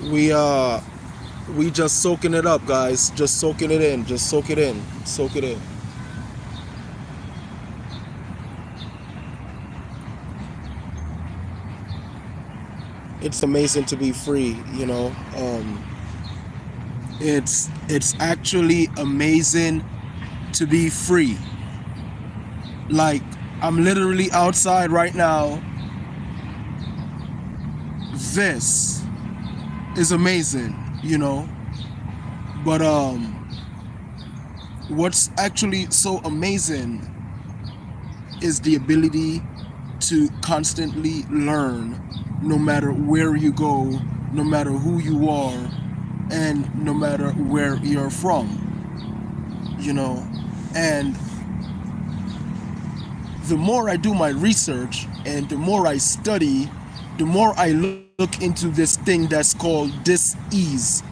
We just soaking it up, guys. Just soaking it in. Just soak it in. Soak it in. It's amazing to be free, you know. It's actually amazing to be free. Like, I'm literally outside right now. This is amazing, you know. But what's actually so amazing is the ability to constantly learn, no matter where you go, no matter who you are, and no matter where you're from, you know. And the more I do my research and the more I study, the more I look into this thing that's called dis-ease.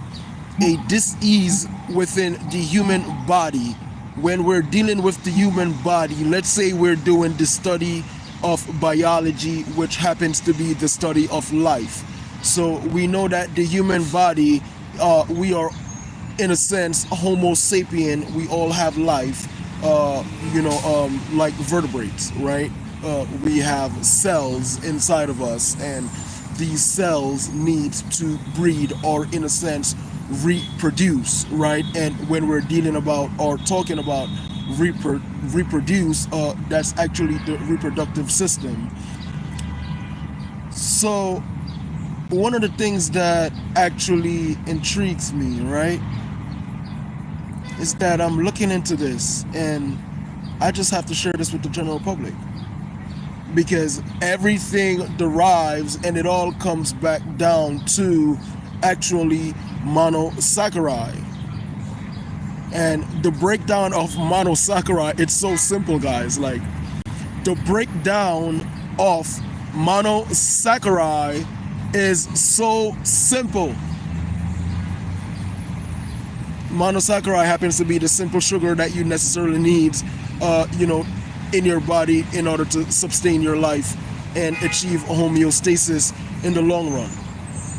A dis-ease within the human body. When we're dealing with the human body, let's say we're doing the study of biology, which happens to be the study of life. So we know that the human body, we are, in a sense, Homo sapien. We all have life, like vertebrates, right? We have cells inside of us, and these cells need to breed, or in a sense reproduce, right? And when we're dealing about or talking about reproduce, that's actually the reproductive system. So one of the things that actually intrigues me, right, is that I'm looking into this, and I just have to share this with the general public, because everything derives and it all comes back down to actually monosaccharide. And the breakdown of monosaccharide, it's so simple, guys. Like, the breakdown of monosaccharide is so simple. Monosaccharide happens to be the simple sugar that you necessarily need, in your body in order to sustain your life and achieve homeostasis in the long run.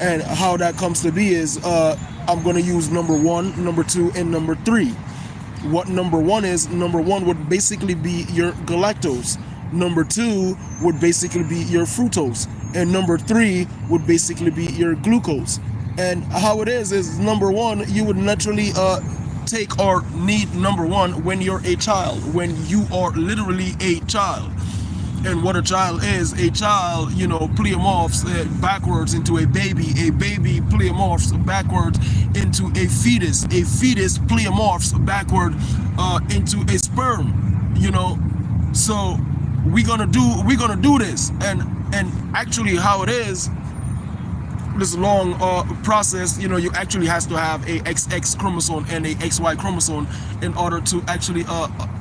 And how that comes to be is, I'm going to use number 1, number 2, and number 3. What number 1 is, number 1 would basically be your galactose. Number 2 would basically be your fructose. And number 3 would basically be your glucose. And how it is number 1, you would naturally take or need number 1 when you're a child, when you are literally a child. And what a child is, a child, pleomorphs backwards into a baby pleomorphs backwards into a fetus pleomorphs backward into a sperm, So we're gonna do this, and actually how it is, this long process, you actually has to have a XX chromosome and a XY chromosome in order to actually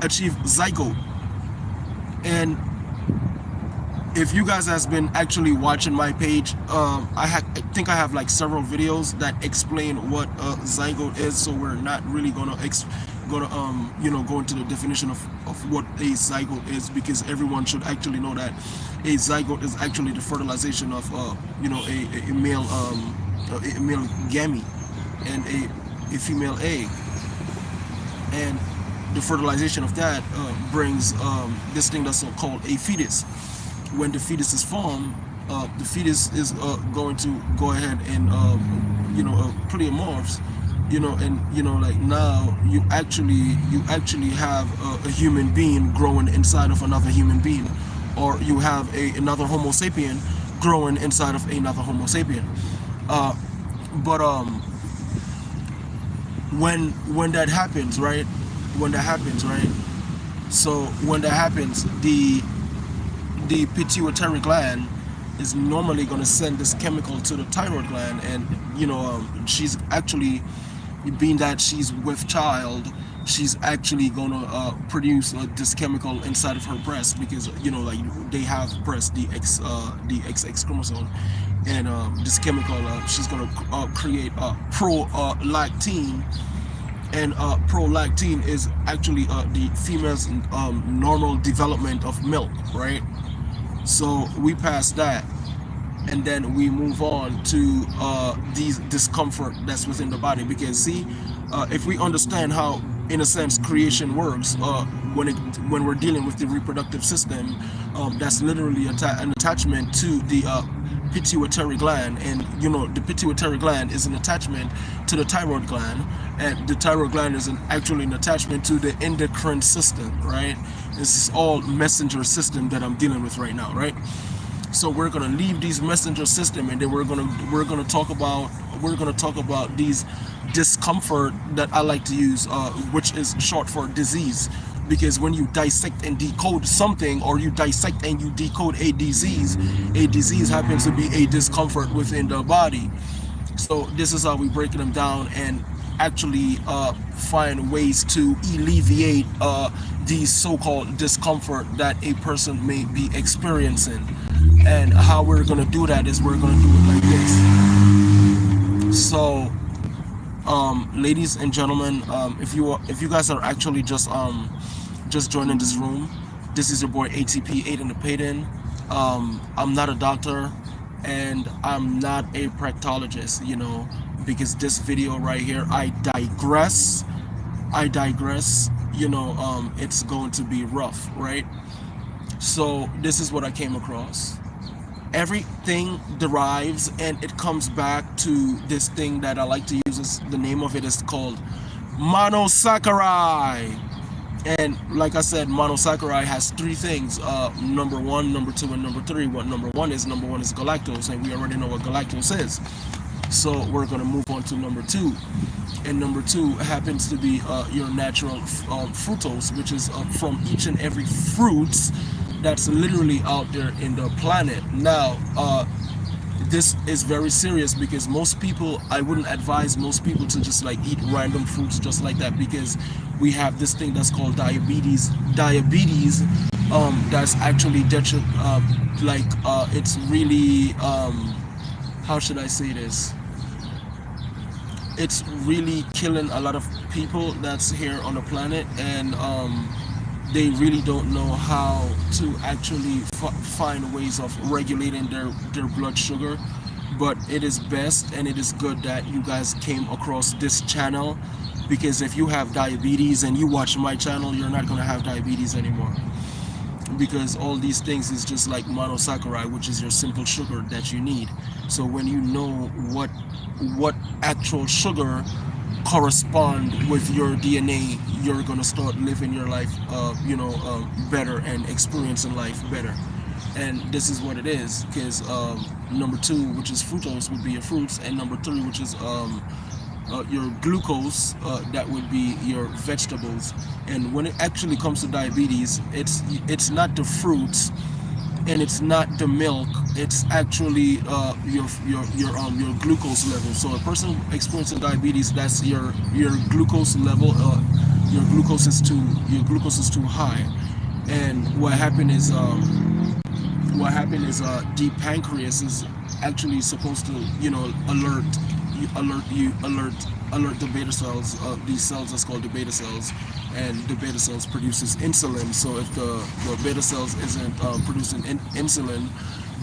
achieve zygote. And if you guys has been actually watching my page, I think I have like several videos that explain what zygote is. So we're not really gonna go into the definition of what a zygote is, because everyone should actually know that a zygote is actually the fertilization of a male gamete and a female egg, and the fertilization of that brings this thing that's called a fetus. When the fetus is formed, the fetus is going to go ahead and pleomorphs, and like now you actually have a human being growing inside of another human being, or you have another Homo sapien growing inside of another Homo sapien. But when that happens, right? So when that happens, the pituitary gland is normally going to send this chemical to the thyroid gland, and she's actually, being that she's with child, she's actually going to produce this chemical inside of her breast, because they have breast, the XX chromosome, and this chemical, she's going to create prolactin. And prolactin is actually the female's normal development of milk, right? So we pass that, and then we move on to these discomfort that's within the body. Because see, if we understand how, in a sense, creation works, when we're dealing with the reproductive system, that's literally an attachment to the pituitary gland. And the pituitary gland is an attachment to the thyroid gland, and the thyroid gland is actually an attachment to the endocrine system, right? This is all messenger system that I'm dealing with right now, right? So we're gonna leave these messenger system, and then we're gonna talk about these discomfort that I like to use, which is short for disease. Because when you dissect and decode something, or you dissect and you decode a disease happens to be a discomfort within the body. So this is how we break them down and actually find ways to alleviate these so-called discomfort that a person may be experiencing. And how we're gonna do that is we're gonna do it like this. So, ladies and gentlemen, if you guys are actually just joining this room, this is your boy ATP Aidenthepayden. I'm not a doctor, and I'm not a practologist, because this video right here, I digress. It's going to be rough, right? So this is what I came across. Everything derives and it comes back to this thing that I like to use. The name of it is called monosaccharide. And like I said, monosaccharide has three things: number one, number two, and number three. What number one is galactose, and we already know what galactose is. So we're going to move on to number two. And number two happens to be your natural fructose, which is from each and every fruits that's literally out there in the planet. Now, this is very serious, because most people, I wouldn't advise most people to just like eat random fruits just like that, because we have this thing that's called diabetes. That's actually it's really, how should I say this? It's really killing a lot of people that's here on the planet, and they really don't know how to actually find ways of regulating their blood sugar. But it is best and it is good that you guys came across this channel, because if you have diabetes and you watch my channel, you're not going to have diabetes anymore, because all these things is just like monosaccharide, which is your simple sugar that you need. So when you know what actual sugar correspond with your DNA, you're gonna start living your life better and experiencing life better. And this is what it is, because number two, which is fructose, would be your fruits, and number three, which is your glucose, that would be your vegetables. And when it actually comes to diabetes, it's not the fruits and it's not the milk, it's actually your glucose level. So a person experiencing diabetes, that's your glucose level. Your glucose is too high, and what happened is the pancreas is actually supposed to alert the beta cells. These cells is called the beta cells, and the beta cells produces insulin. So if the beta cells isn't producing insulin,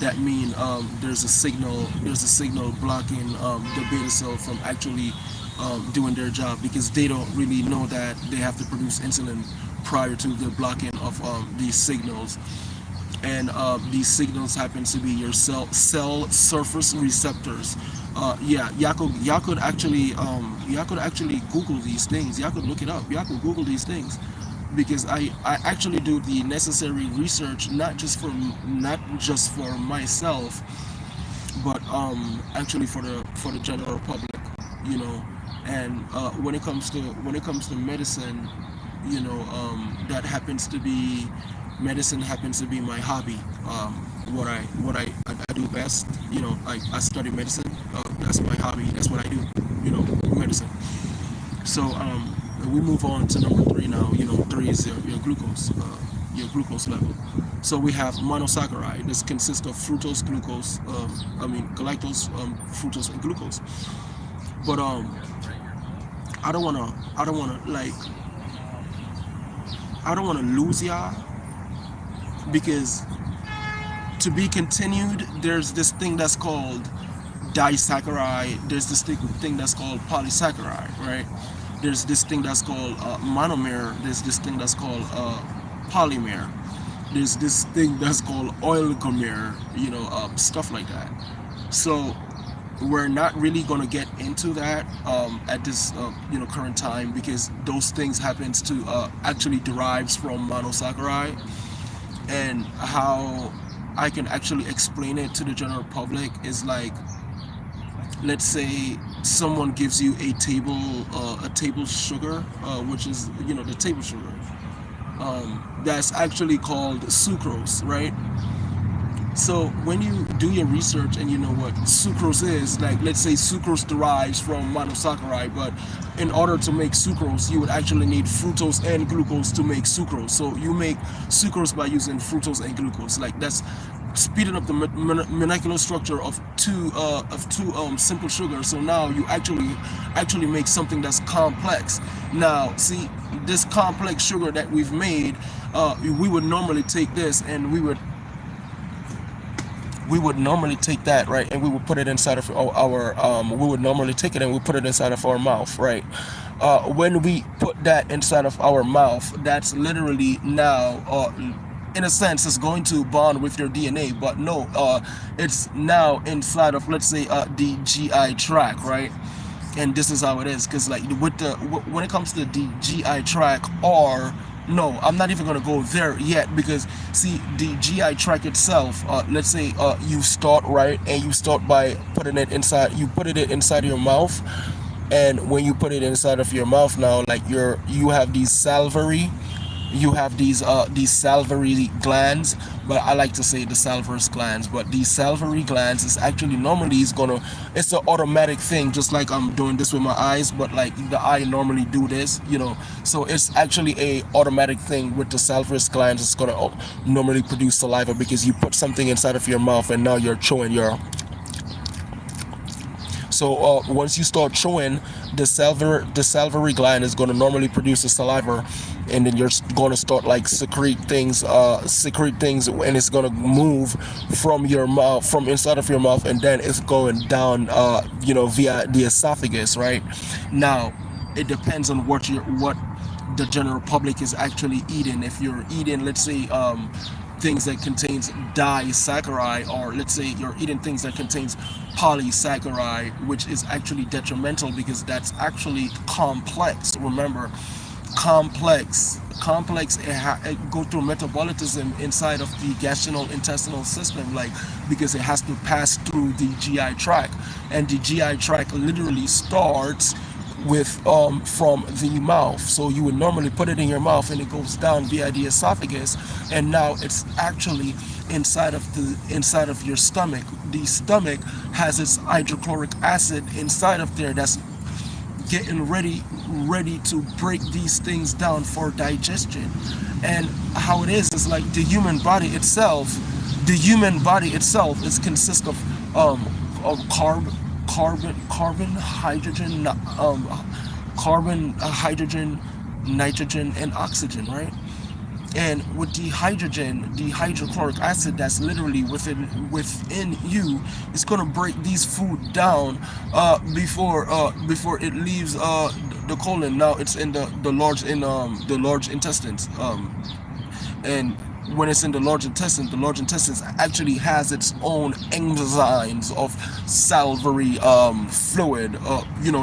that means there's a signal blocking the beta cell from actually doing their job, because they don't really know that they have to produce insulin prior to the blocking of these signals. And these signals happen to be your cell surface receptors. Y'all could actually Google these things. Y'all could look it up. Y'all could Google these things, because I actually do the necessary research, not just for myself, but actually for the general public, And when it comes to medicine, that happens to be. Medicine happens to be my hobby. What I do best, I study medicine. That's my hobby. That's what I do, medicine. So we move on to number three now. Three is your glucose level. So we have monosaccharide. This consists of fructose, glucose, galactose, fructose, and glucose. But I don't wanna lose y'all, because To be continued, there's this thing that's called disaccharide, there's this thing that's called polysaccharide, right? There's this thing that's called monomer, there's this thing that's called polymer, there's this thing that's called oligomere, stuff like that. So we're not really going to get into that at this current time, because those things happens to actually derives from monosaccharide. And how I can actually explain it to the general public is like, let's say someone gives you a table sugar, which is the table sugar, that's actually called sucrose, right? So when you do your research and you know what sucrose is, like let's say sucrose derives from monosaccharide, but in order to make sucrose, you would actually need fructose and glucose to make sucrose. So you make sucrose by using fructose and glucose. Like that's speeding up the molecular structure of two simple sugars. So now you actually make something that's complex. Now, see, this complex sugar that we've made, we would normally take this and we would normally take that, right, and we would put it inside of our we would normally take it and we put it inside of our mouth, right? When we put that inside of our mouth, that's literally now in a sense it's going to bond with your DNA, but no, it's now inside of, let's say, the GI tract, right? And this is how it is, because like when it comes to the GI tract, or no, I'm not even going to go there yet, because see, the GI tract itself, let's say you start, right, and you start by putting it inside, you put it inside your mouth, and when you put it inside of your mouth now, like you have these salivary glands, but I like to say the salivary glands, but these salivary glands is actually normally it's an automatic thing, just like I'm doing this with my eyes, but like the eye normally do this, so it's actually a automatic thing with the salivary glands. It's gonna normally produce saliva because you put something inside of your mouth and now you're chewing so once you start chewing, the salivary gland is going to normally produce the saliva, and then you're going to start like secrete things, and it's going to move from your mouth, from inside of your mouth, and then it's going down, via the esophagus, right? Now, it depends on what the general public is actually eating. If you're eating, let's say, things that contains disaccharide, or let's say you're eating things that contains polysaccharide, which is actually detrimental because that's actually complex. Remember, complex it go through metabolism inside of the gastrointestinal system, like, because it has to pass through the GI tract, and the GI tract literally starts with from the mouth. So you would normally put it in your mouth and it goes down via the esophagus, and now it's actually inside of your stomach. The stomach has its hydrochloric acid inside of there that's getting ready to break these things down for digestion. And how it is like the human body itself is consist of hydrogen, nitrogen, and oxygen, right? And with the hydrochloric acid that's literally within you, it's gonna break these food down before it leaves the colon. Now it's in the large intestines, and when it's in the large intestines actually has its own enzymes of salivary fluid,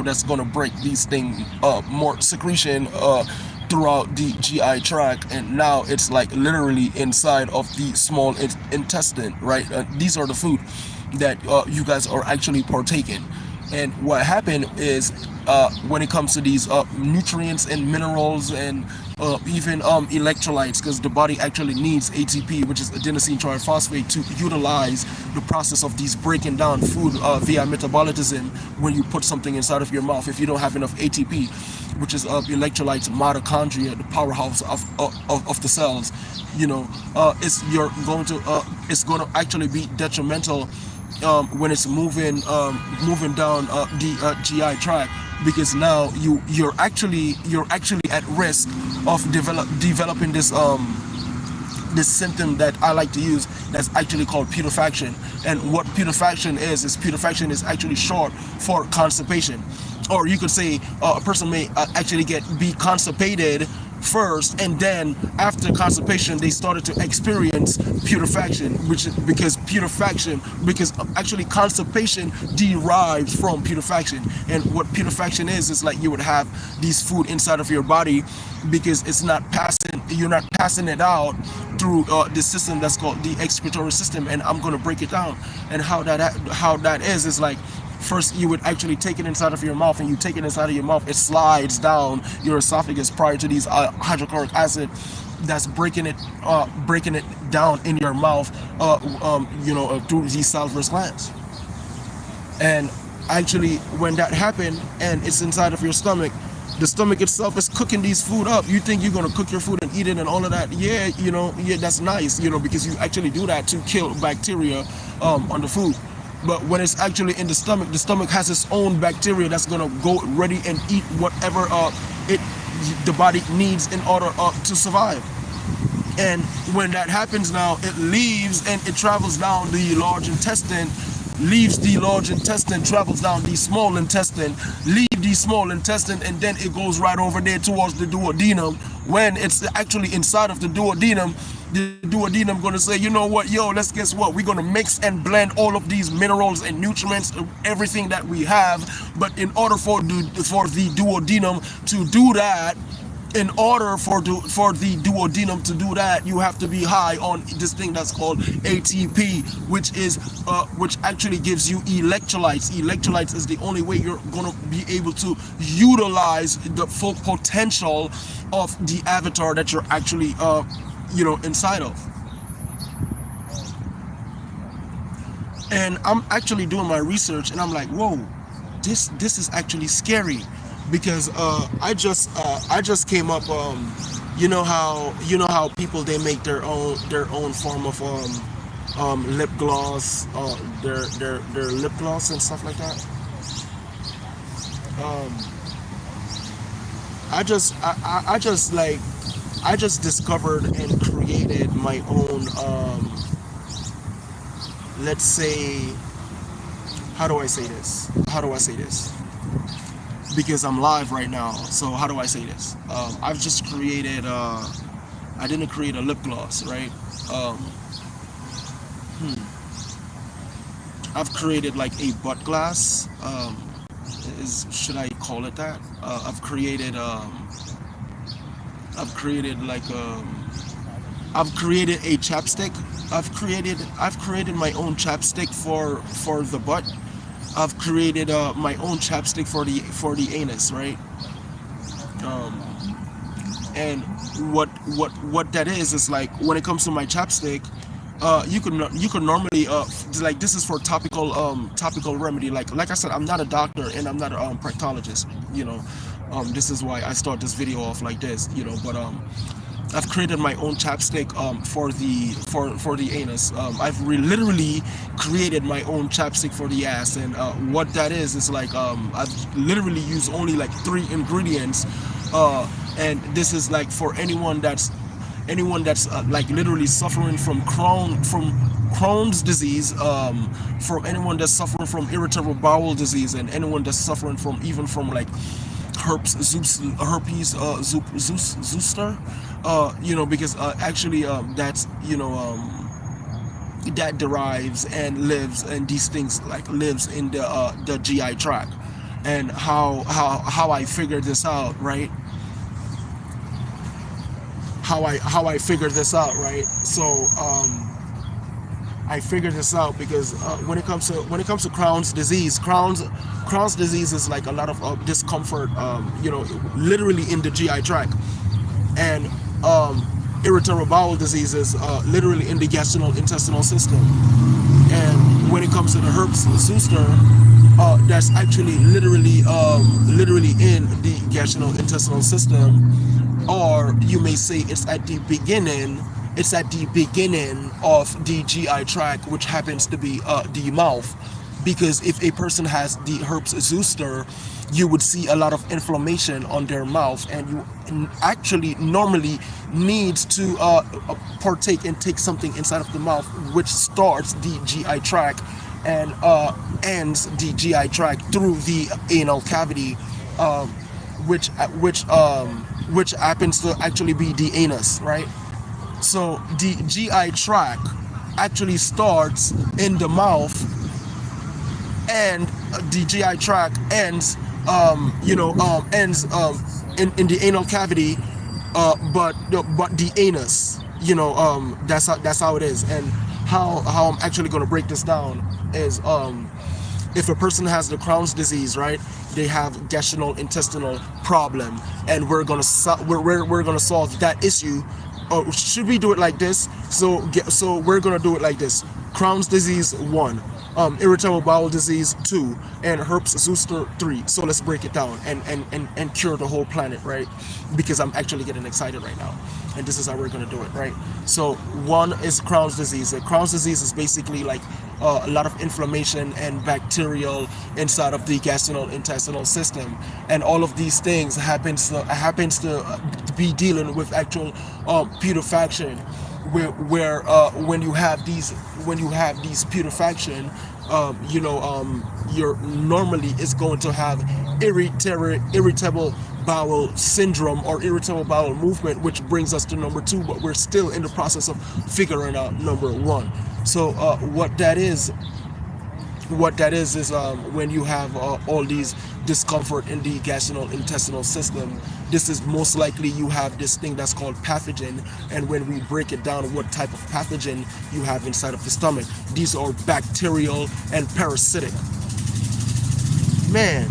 that's gonna break these things, more secretion throughout the GI tract, and now it's like literally inside of the small intestine, right? These are the food that you guys are actually partaking. And what happened is, when it comes to these nutrients and minerals and even electrolytes, because the body actually needs ATP, which is adenosine triphosphate, to utilize the process of these breaking down food via metabolism when you put something inside of your mouth. If you don't have enough ATP, which is electrolytes, mitochondria, the powerhouse of the cells, it's going to actually be detrimental when it's moving down the GI tract, because now you're actually at risk of developing this this symptom that I like to use that's actually called putrefaction. And what putrefaction is putrefaction is actually short for constipation. Or you could say a person may actually be constipated first, and then after constipation they started to experience putrefaction, which is because actually constipation derives from putrefaction. And what putrefaction is like you would have these food inside of your body because you're not passing it out through the system that's called the excretory system. And I'm going to break it down. And how that is like, first you would actually take it inside of your mouth, and you take it inside of your mouth, it slides down your esophagus prior to these hydrochloric acid that's breaking it down in your mouth, through these salivary glands. And actually, when that happened and it's inside of your stomach, the stomach itself is cooking these food up. You think you're gonna cook your food and eat it and all of that? Yeah, that's nice, because you actually do that to kill bacteria on the food. But when it's actually in the stomach has its own bacteria that's gonna go ready and eat whatever the body needs in order to survive. And when that happens now, it leaves and it travels down the large intestine, leaves the large intestine, travels down the small intestine, leave the small intestine, and then it goes right over there towards the duodenum. When it's actually inside of the duodenum gonna say, you know what, guess what, we're gonna mix and blend all of these minerals and nutrients, everything that we have. But in order for the duodenum to do that, you have to be high on this thing that's called ATP, which actually gives you electrolytes. Electrolytes is the only way you're gonna be able to utilize the full potential of the avatar that you're actually inside of. And I'm actually doing my research, and I'm like, whoa, this is actually scary, because I just came up, how people, they make their own form of lip gloss, their lip gloss and stuff like that. I just discovered and created my own, let's say, how do I say this? Because I'm live right now, so how do I say this? I've just created, I didn't create a lip gloss, right? I've created like a butt glass, should I call it that? I've created a chapstick. I've created my own chapstick for the butt. I've created my own chapstick for the anus, right? And what that is like, when it comes to my chapstick, you could normally like, this is for topical remedy. Like I said, I'm not a doctor and I'm not a practologist. This is why I start this video off like this. But I've created my own chapstick for the anus. I've literally created my own chapstick for the ass, and what that is like, I've literally used only like 3 ingredients, and this is like for anyone that's like literally suffering from Crohn's disease, for anyone that's suffering from irritable bowel disease, and anyone that's suffering from like herpes zoster, because actually that's that derives and lives, and these things like lives in the GI tract. And how I figured this out, right? How I figured this out, right? So I figured this out because when it comes to Crohn's disease is like a lot of discomfort, literally in the GI tract, and irritable bowel disease is literally in the gastrointestinal system. And when it comes to the herpes zoster, that's actually literally in the gastrointestinal system, or you may say it's at the beginning of the GI tract, which happens to be the mouth. because if a person has the herpes zoster, you would see a lot of inflammation on their mouth, and you actually normally needs to partake and take something inside of the mouth, which starts the GI tract and ends the GI tract through the anal cavity, um, which happens to actually be the anus, right? So the GI tract actually starts in the mouth, and the GI tract ends, ends in the anal cavity, but the anus, that's how it is. And how I'm actually going to break this down is, if a person has the Crohn's disease, right, they have gastrointestinal problem, and we're gonna solve that issue. Should we do it like this? So we're gonna do it like this: Crohn's disease 1, irritable bowel disease 2, and herpes zoster 3. So let's break it down and cure the whole planet, right? Because I'm actually getting excited right now, and this is how we're gonna do it, right? So 1 is Crohn's disease. Crohn's disease is basically like a lot of inflammation and bacterial inside of the gastrointestinal system, and all of these things happens to be dealing with actual putrefaction, where when you have these putrefaction, you're normally is going to have irritable bowel syndrome or irritable bowel movement, which brings us to number 2, but we're still in the process of figuring out number 1. So what that is when you have all these discomfort in the gastrointestinal system, this is most likely you have this thing that's called pathogen. And when we break it down, what type of pathogen you have inside of the stomach, these are bacterial and parasitic. Man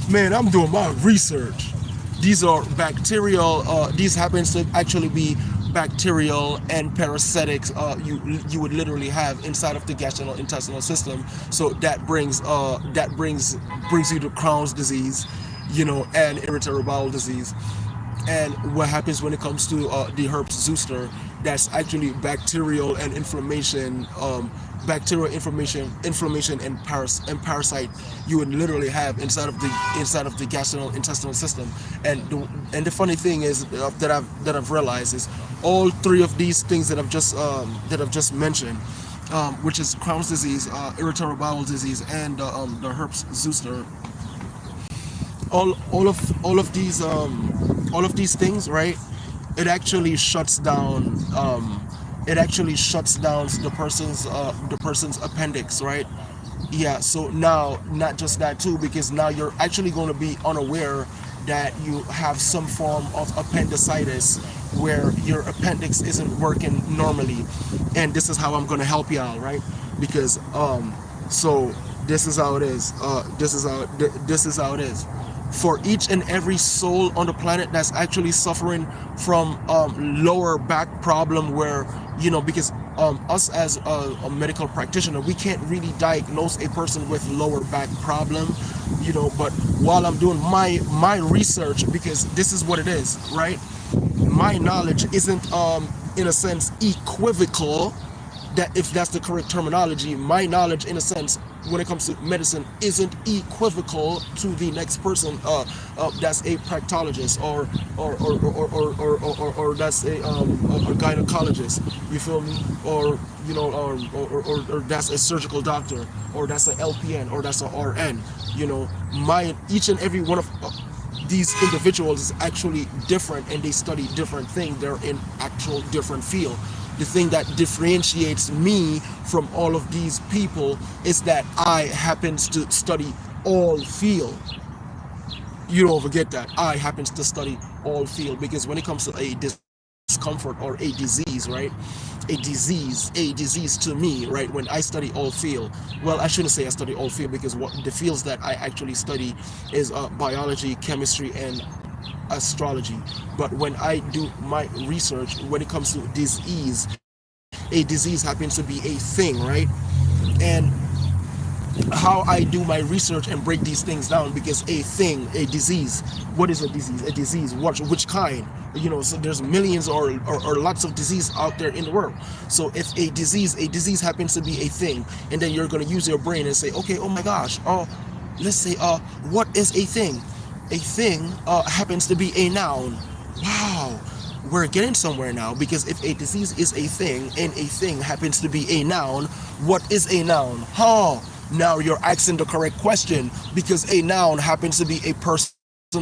man I'm doing my research. These are bacterial, these happens to actually be bacterial and parasitic, you would literally have inside of the gastrointestinal system. So that brings you to Crohn's disease, and irritable bowel disease. And what happens when it comes to the herpes zoster, that's actually bacterial and inflammation, inflammation and parasite you would literally have inside of the gastrointestinal system. And the funny thing is, that I've realized is all 3 of these things that I've just mentioned, which is Crohn's disease, irritable bowel disease, and the herpes zoster. All of these things, right? It actually shuts down. The person's appendix, right? Yeah. So now, not just that too, because now you're actually going to be unaware that you have some form of appendicitis, where your appendix isn't working normally. And this is how I'm going to help you out, right? Because so this is how it is. This is how it is for each and every soul on the planet that's actually suffering from lower back problem, where because us as a medical practitioner, we can't really diagnose a person with lower back problem, but while I'm doing my research, because this is what it is, right? My knowledge isn't in a sense equivocal, that if that's the correct terminology. My knowledge, in a sense, when it comes to medicine, isn't equivocal to the next person that's a practologist, or that's a gynecologist. You feel me? Or or that's a surgical doctor, or that's an LPN, or that's an RN. My each and every one of these individuals is actually different, and they study different things. They're in actual different field. The thing that differentiates me from all of these people is that I happens to study all field. You don't forget that I happens to study all field, because when it comes to a discomfort or a disease, right? A disease to me, right? When I study all field, well, I shouldn't say I study all field, because what the fields that I actually study is biology, chemistry, and astrology. But when I do my research, when it comes to disease, a disease happens to be a thing, right? And how I do my research and break these things down, because a thing, a disease, what is a disease? A disease, which kind? So there's millions or lots of disease out there in the world. So if a disease happens to be a thing, and then you're going to use your brain and say, okay, oh my gosh, let's say, what is a thing? A thing happens to be a noun. Wow, we're getting somewhere now, because if a disease is a thing and a thing happens to be a noun, what is a noun? Now you're asking the correct question, because a noun happens to be a person,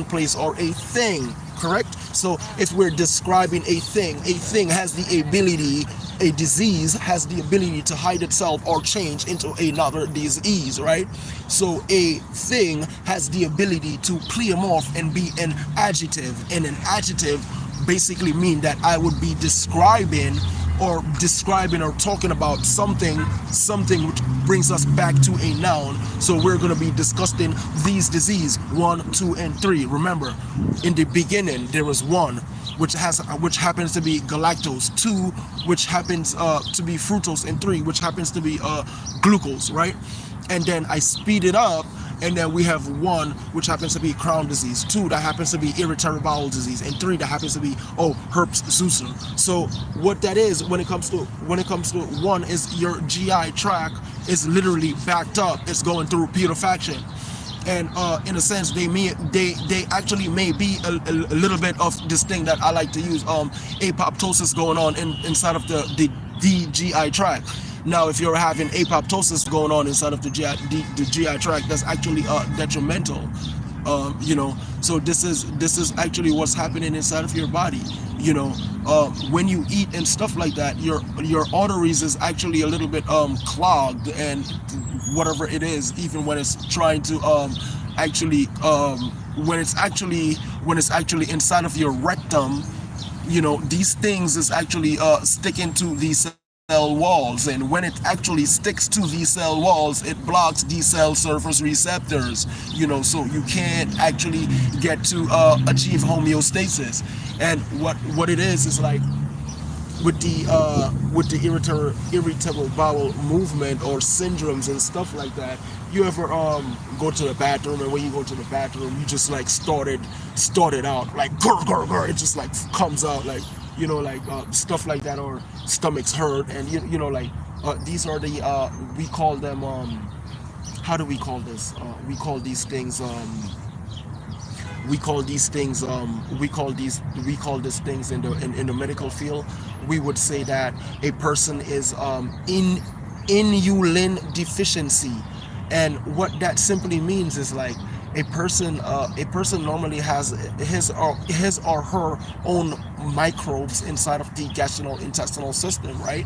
place, or a thing, correct? So if we're describing a thing has the ability, a disease has the ability to hide itself or change into another disease, right? So a thing has the ability to pleomorph and be an adjective, and an adjective basically mean that I would be describing or talking about something which brings us back to a noun. So we're going to be discussing these diseases 1, 2, and 3. Remember, in the beginning there was 1, which happens to be galactose, 2, which happens to be fructose, and 3, which happens to be glucose, right? And then I speed it up, and then we have 1, which happens to be Crohn disease, 2, that happens to be irritable bowel disease, and 3, that happens to be herpes zoster. So what that is, when it comes to 1, is your GI tract is literally backed up, it's going through putrefaction. And in a sense, they actually may be a little bit of this thing that I like to use, apoptosis going on inside of the GI tract. Now, if you're having apoptosis going on inside of the GI tract, that's actually detrimental. So this is actually what's happening inside of your body. When you eat and stuff like that, your arteries is actually a little bit clogged, and whatever it is, even when it's trying to when it's actually inside of your rectum, these things is actually sticking to these cell walls, and when it actually sticks to these cell walls, it blocks these cell surface receptors, so you can't actually get to achieve homeostasis. And what it is like with the irritable bowel movement or syndromes and stuff like that. You ever go to the bathroom, and when you go to the bathroom, you just like started out like grr, grr, grr, it just like comes out like stuff like that, or stomachs hurt, and these are the we call them how do we call this? We call these things in the medical field. We would say that a person is in inulin deficiency, and what that simply means is like a person normally has his or her own microbes inside of the gastrointestinal system, right?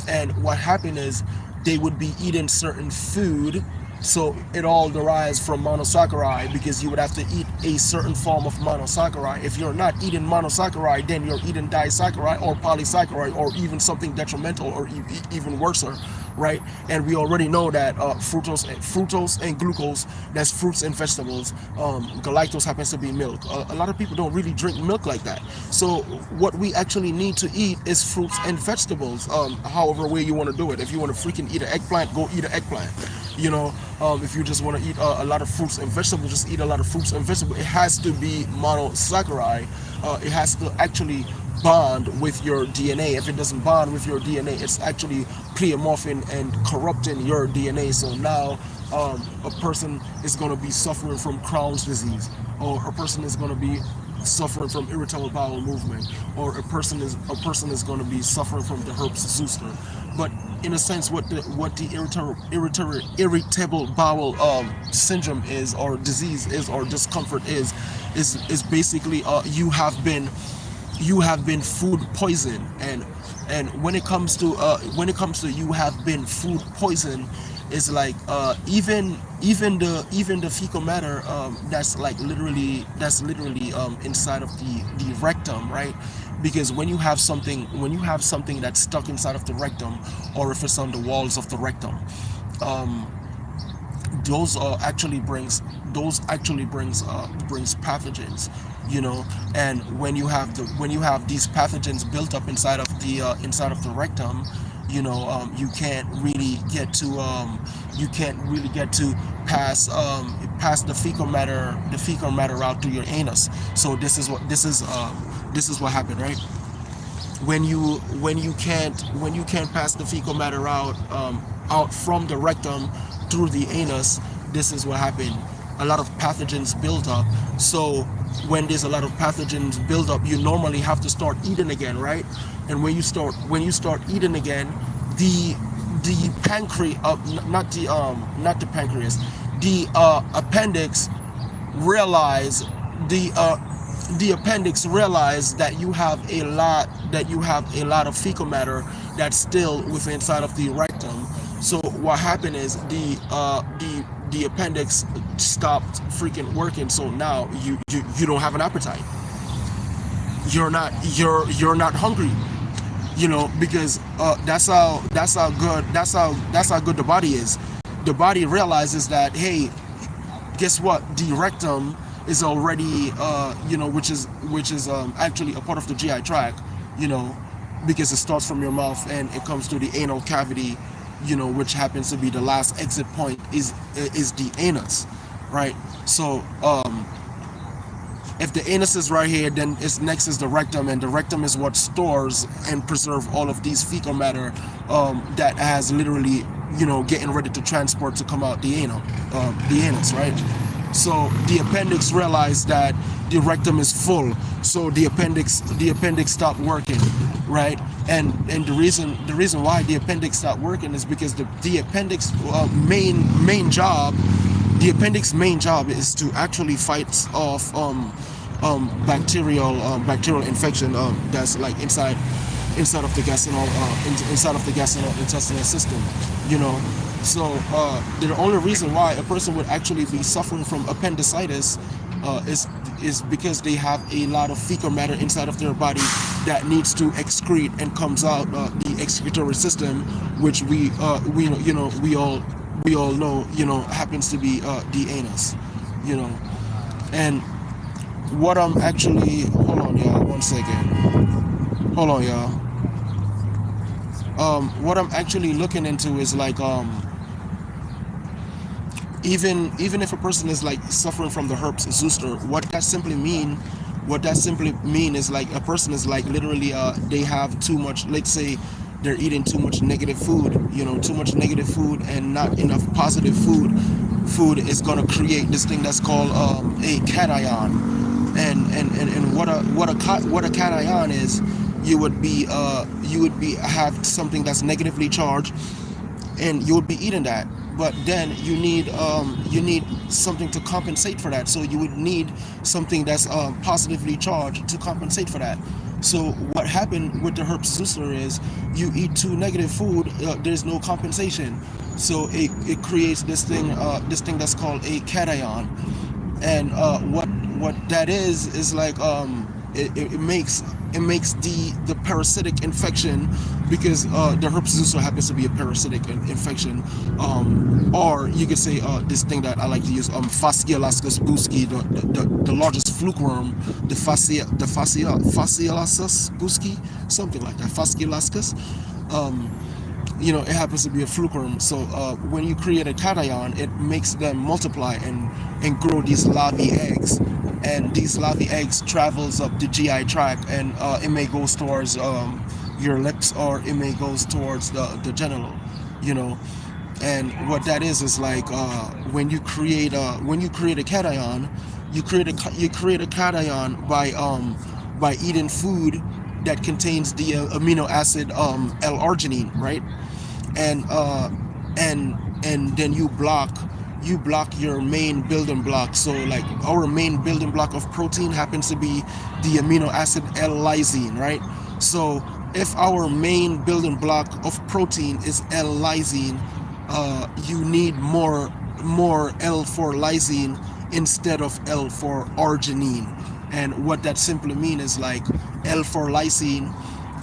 And what happened is they would be eating certain food, so it all derives from monosaccharide, because you would have to eat a certain form of monosaccharide. If you're not eating monosaccharide, then you're eating disaccharide or polysaccharide, or even something detrimental, or even worse, right? And we already know that fructose and glucose, that's fruits and vegetables. Galactose happens to be milk. A lot of people don't really drink milk like that. So what we actually need to eat is fruits and vegetables, however way you want to do it. If you want to freaking eat an eggplant, go eat an eggplant. If you just want to eat a lot of fruits and vegetables, just eat a lot of fruits and vegetables. It has to be monosaccharide. It has to actually bond with your DNA. If it doesn't bond with your DNA, it's actually pleomorphing and corrupting your DNA. So now a person is going to be suffering from Crohn's disease, or a person is going to be suffering from irritable bowel movement, or a person is going to be suffering from the herpes zoster. But in a sense, what the irritable bowel syndrome is, or disease is, or discomfort is basically you have been food poisoned, and when it comes to you have been food poisoned, is like even the fecal matter that's literally inside of the rectum, right? Because when you have something that's stuck inside of the rectum, or if it's on the walls of the rectum, those actually brings pathogens, and when you have these pathogens built up inside of the rectum, you can't really get to pass the fecal matter out through your anus. So this is what happened, right? When you can't pass the fecal matter out from the rectum through the anus, this is what happened. A lot of pathogens build up. So when there's a lot of pathogens build up, you normally have to start eating again, right? And when you start eating again, the pancreas, not the pancreas, the appendix realize the appendix realize that you have a lot of fecal matter that's still within inside of the rectum. So what happened is the appendix stopped freaking working. So now you don't have an appetite. You're not hungry. Because that's how good the body is. The body realizes that, hey, guess what? The rectum is already, which is actually a part of the GI tract, because it starts from your mouth and it comes to the anal cavity, which happens to be the last exit point is the anus, right? So if the anus is right here, then its next is the rectum, and the rectum is what stores and preserve all of these fecal matter that has literally, getting ready to transport to come out the anus, right? So the appendix realized that the rectum is full, so the appendix stopped working, right? And the reason why the appendix stopped working is because the appendix main job is to actually fight off bacterial infection that's like inside of the gastrointestinal system, So the only reason why a person would actually be suffering from appendicitis is because they have a lot of fecal matter inside of their body that needs to excrete and comes out the excretory system, which we all know, happens to be the anus, And what I'm actually, hold on, y'all, one second. Hold on, y'all. What I'm actually looking into is like even if a person is like suffering from the herpes zoster, what that simply mean is like a person is like literally they have too much, let's say they're eating too much negative food, and not enough positive food. Food is going to create this thing that's called a cation. And what a cation is, you would be have something that's negatively charged, and you would be eating that. But then you need something to compensate for that. So you would need something that's positively charged to compensate for that. So what happened with the herpes zoster is you eat too negative food, there's no compensation. So it creates this thing that's called a cation. And what that is like it makes the parasitic infection, because the herpes zoster happens to be a parasitic infection, or you could say this thing that I like to use, Fasciolasus buski, the largest fluke worm, the Fasciolasus buski, something like that, Fasciolasus. It happens to be a fluke worm. So when you create a cation, it makes them multiply and grow these larvae eggs, and these larvae eggs travels up the GI tract, and it may go towards your lips, or it may go towards the genital, And what that is like when you create a cation, you create a cation by eating food that contains the amino acid L-arginine, right? And then you block your main building block. So like our main building block of protein happens to be the amino acid L-lysine, right? So if our main building block of protein is L-lysine, you need more L4-lysine instead of L4-arginine. And what that simply means is like L4-lysine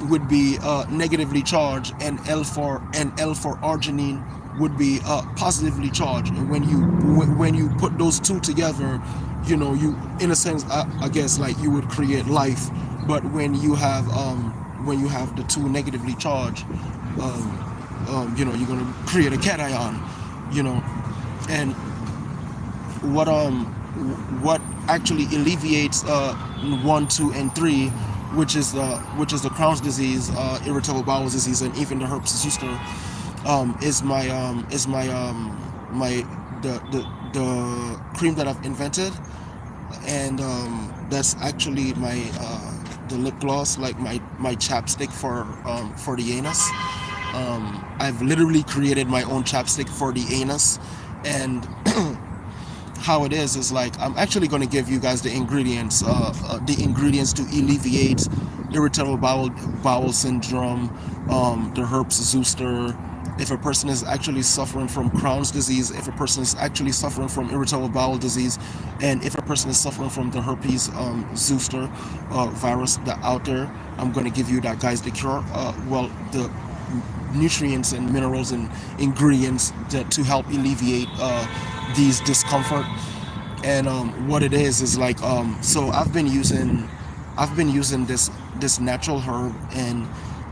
would be negatively charged, and L4-arginine would be positively charged. And when you put those two together, you in a sense, I guess, like you would create life. But when you have the two negatively charged, you're going to create a cation, and what what actually alleviates 1, 2, and 3, which is the Crohn's disease, irritable bowel disease, and even the herpes zoster, is my the cream that I've invented, and that's actually my the lip gloss, like my chapstick for the anus. I've literally created my own chapstick for the anus, and how it is like I'm actually going to give you guys the ingredients to alleviate irritable bowel syndrome, the herpes zoster. If a person is actually suffering from Crohn's disease, if a person is actually suffering from irritable bowel disease, and if a person is suffering from the herpes zoster virus that out there, I'm going to give you that, guys, the cure. The nutrients and minerals and ingredients to help alleviate these discomfort. And what it is like, so I've been using this natural herb, and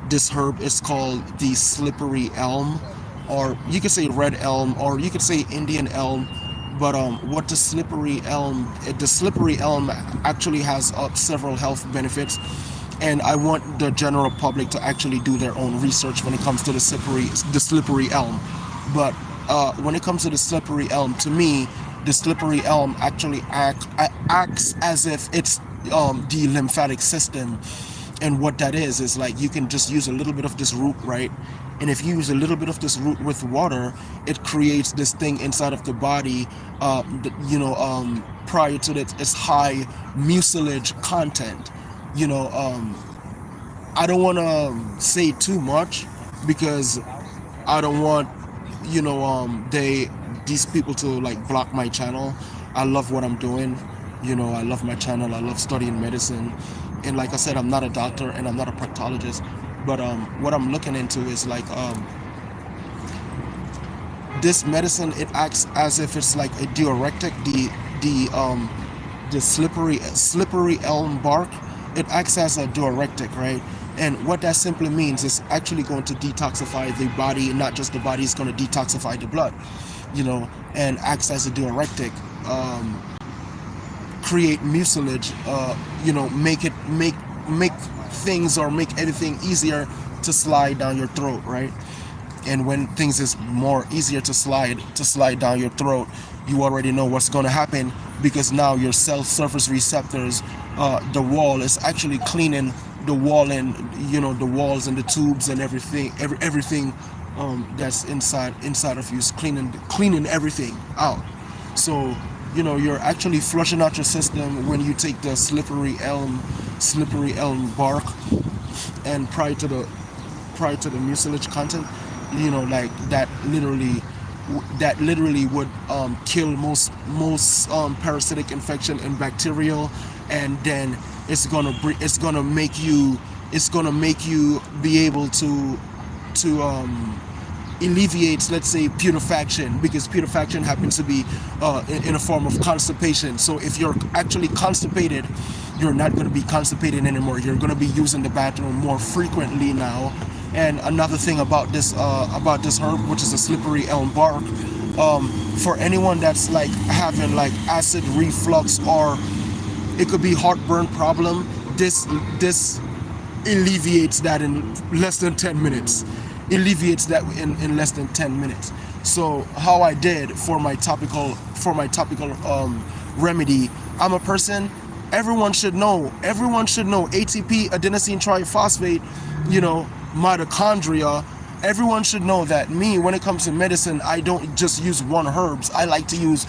this herb is called the slippery elm, or you could say red elm, or you could say Indian elm. But what the slippery elm actually has several health benefits, and I want the general public to actually do their own research when it comes to the slippery elm. But when it comes to the slippery elm, to me, the slippery elm actually acts as if it's the lymphatic system. And what that is like, you can just use a little bit of this root, right? And if you use a little bit of this root with water, it creates this thing inside of the body, prior to its high mucilage content. I don't want to say too much, because I don't want, these people to like block my channel. I love what I'm doing. I love my channel. I love studying medicine. And like I said, I'm not a doctor and I'm not a proctologist, but what I'm looking into is like, this medicine, it acts as if it's like a diuretic. The slippery elm bark, it acts as a diuretic, right? And what that simply means is actually going to detoxify the body, and not just the body, it's going to detoxify the blood, and acts as a diuretic. Create mucilage, make things, or make everything easier to slide down your throat, right? And when things is more easier to slide down your throat, you already know what's going to happen, because now your cell surface receptors, the wall is actually cleaning the wall, and the walls and the tubes and everything that's inside of you is cleaning everything out. So you're actually flushing out your system when you take the slippery elm bark, and prior to the mucilage content, like that literally would kill most parasitic infection and bacterial, and then it's gonna make you be able to alleviates, let's say, putrefaction, because putrefaction happens to be in a form of constipation. So if you're actually constipated, you're not going to be constipated anymore. You're going to be using the bathroom more frequently now. And another thing about this herb, which is a slippery elm bark, for anyone that's like having like acid reflux, or it could be heartburn problem, this alleviates that in less than 10 minutes. Alleviates that in less than 10 minutes. So how I did for my topical remedy, I'm a person, everyone should know ATP, adenosine triphosphate, mitochondria. Everyone should know that me, when it comes to medicine, I don't just use one herbs. I like to use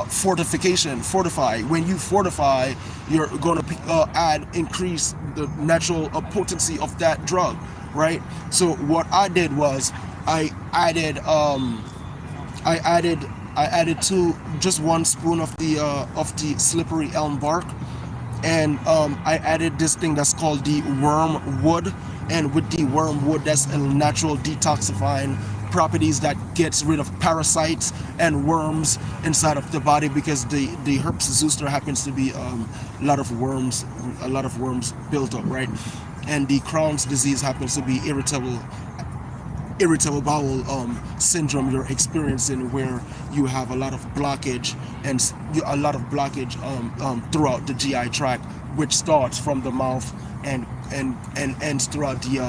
fortify. When you fortify, you're going to increase the natural potency of that drug, right? So what I did was I added just 1 spoon of the slippery elm bark, and I added this thing that's called the wormwood. And with the wormwood, that's a natural detoxifying properties that gets rid of parasites and worms inside of the body, because the herpes zoster happens to be a lot of worms built up, right? And the Crohn's disease happens to be irritable irritable bowel syndrome you're experiencing, where you have a lot of blockage throughout the GI tract, which starts from the mouth and ends throughout the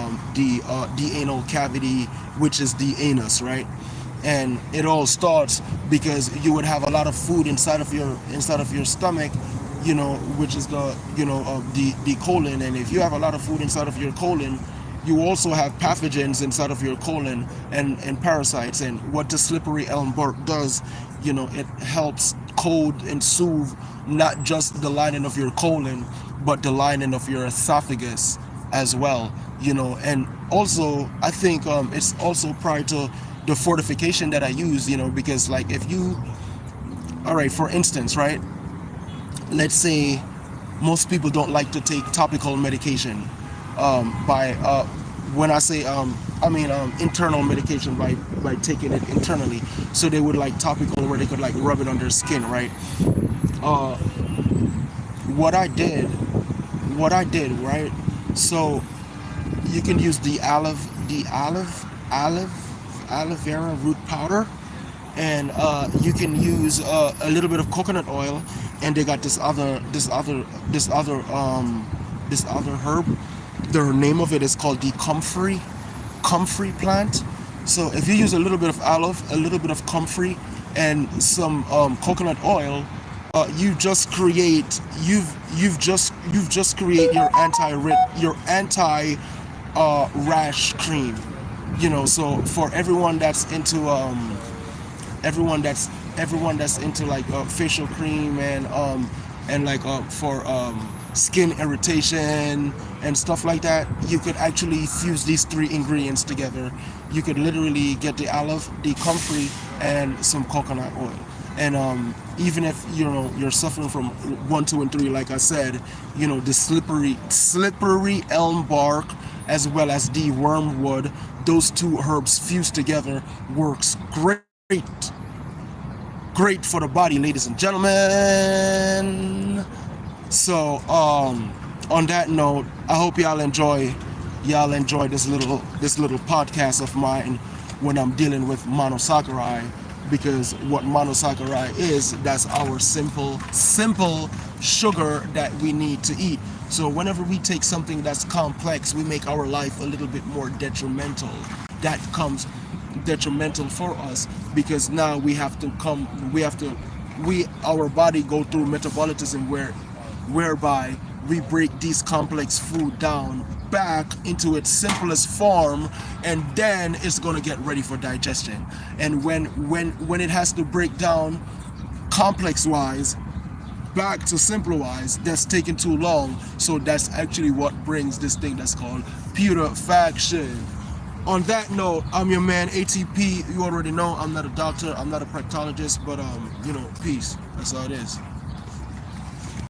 anal cavity, which is the anus, right? And it all starts because you would have a lot of food inside of your stomach, which is the colon. And if you have a lot of food inside of your colon, you also have pathogens inside of your colon and parasites. And what the slippery elm bark does, it helps coat and soothe not just the lining of your colon, but the lining of your esophagus as well. And also I think it's also prior to the fortification that I use, because like if you, all right, for instance, right, let's say most people don't like to take topical medication, by when I say I mean internal medication, by taking it internally. So they would like topical where they could like rub it on their skin, right? uh what I did right, so you can use the aloe vera root powder, and you can use a little bit of coconut oil, and they got this other herb. The name of it is called the comfrey plant. So if you use a little bit of aloe, a little bit of comfrey, and some coconut oil, you just create your anti rash cream. So for everyone that's into like facial cream, and like for skin irritation and stuff like that, you could actually fuse these three ingredients together. You could literally get the aloe, the comfrey, and some coconut oil. And even if you're suffering from 1, 2, and 3, like I said, the slippery elm bark as well as the wormwood, those two herbs fused together works great for the body, ladies and gentlemen. So on that note, I hope y'all enjoy this little podcast of mine when I'm dealing with monosaccharide, because what monosaccharide is, that's our simple sugar that we need to eat. So whenever we take something that's complex, we make our life a little bit more detrimental. That comes detrimental for us, because now our body go through metabolism whereby we break these complex food down back into its simplest form, and then it's going to get ready for digestion. And when it has to break down complex wise back to simple wise, that's taking too long. So that's actually what brings this thing that's called putrefaction. On that note, I'm your man ATP. You already know I'm not a doctor, I'm not a practologist, but peace. That's all it is.